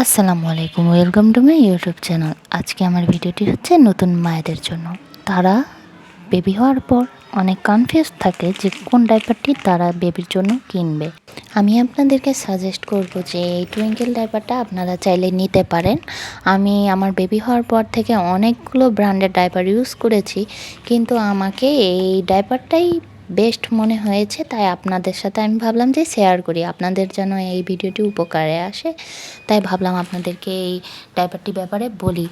আসসালামু আলাইকুম, welcome to my YouTube channel. আজকে আমার ভিডিওটি হচ্ছে নতুন মায়েদের জন্য। তারা বেবি হওয়ার পর অনেক কনফিউজ থাকে যে কোন ডাইপারটি তারা বেবির জন্য কিনবে। আমি আপনাদেরকে সাজেস্ট করব যে এই টুইঙ্কেল ডাইপারটা আপনারা চাইলে নিতে পারেন। আমি আমার বেবি হওয়ার পর থেকে অনেকগুলো ব্র্যান্ডের ডাইপার ইউজ করেছি, কিন্তু আমাকে এই ডাইপারটাই বেস্ট মনে হয়েছে। তাই আপনাদের সাথে আমি ভাবলাম যে শেয়ার করি, আপনাদের যেন এই ভিডিওটি উপকারে আসে। তাই ভাবলাম আপনাদেরকে এই ডাইপারটির ব্যাপারে বলি।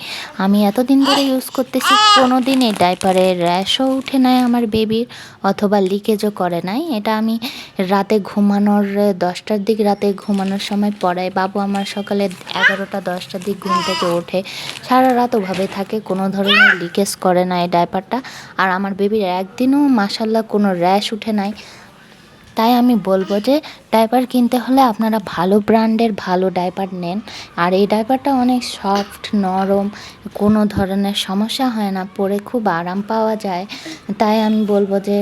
আমি এতদিন ধরে ইউজ করতেছি, কোনো দিন এই ডাইপারে র্যাশও উঠে নাই আমার বেবির, অথবা লিকেজও করে নাই। এটা আমি রাতে ঘুমানোর 10টার দিক, রাতে ঘুমানোর সময় পড়াই। বাবু আমার সকালে 11টা 10টার দিক ঘুম থেকে ওঠে, সারা রাত ওভাবে থাকে, কোনো ধরনের লিকেজ করে না এই ডাইপারটা। আর আমার বেবির একদিনও মাশাল্লাহ কোনো র্যাশ উঠে নাই। তাই আমি বলবো যে ডাইপার কিনতে হলে আপনারা ভালো ব্র্যান্ডের ভালো ডাইপার নেন। আর এই ডাইপারটা অনেক সফট, নরম, কোনো ধরনের সমস্যা হয় না, পরে খুব আরাম পাওয়া যায়। তাই আমি বলবো যে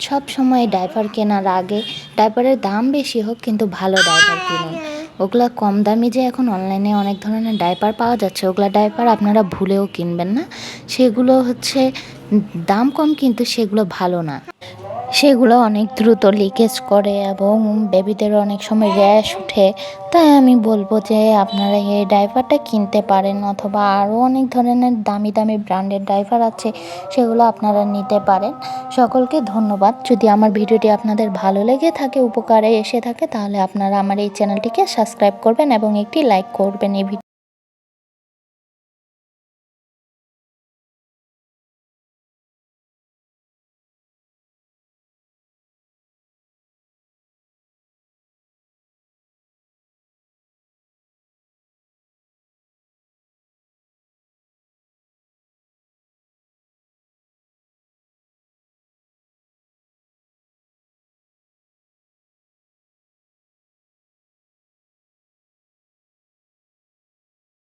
সব সময় ডাইপার কেনার আগে ডাইপারের দাম বেশি হোক কিন্তু ভালো ডাইপার কিনুন। ওগুলা কম দামি যে এখন অনলাইনে অনেক ধরনের ডাইপার পাওয়া যাচ্ছে, ওগুলা ডাইপার আপনারা ভুলেও কিনবেন না। সেগুলো হচ্ছে দাম কম কিন্তু সেগুলো ভালো না, সেগুলো অনেক দ্রুত লিকেজ করে এবং বেবিদের অনেক সময় র্যাশ উঠে। তাই আমি বলবো যে আপনারা এই ডাইপারটা কিনতে পারেন, অথবা আরও অনেক ধরনের দামি দামি ব্র্যান্ডের ডাইপার আছে, সেগুলো আপনারা নিতে পারেন। সকলকে ধন্যবাদ। যদি আমার ভিডিওটি আপনাদের ভালো লেগে থাকে, উপকারে এসে থাকে, তাহলে আপনারা আমার এই চ্যানেলটিকে সাবস্ক্রাইব করবেন এবং একটি লাইক করবেন। এই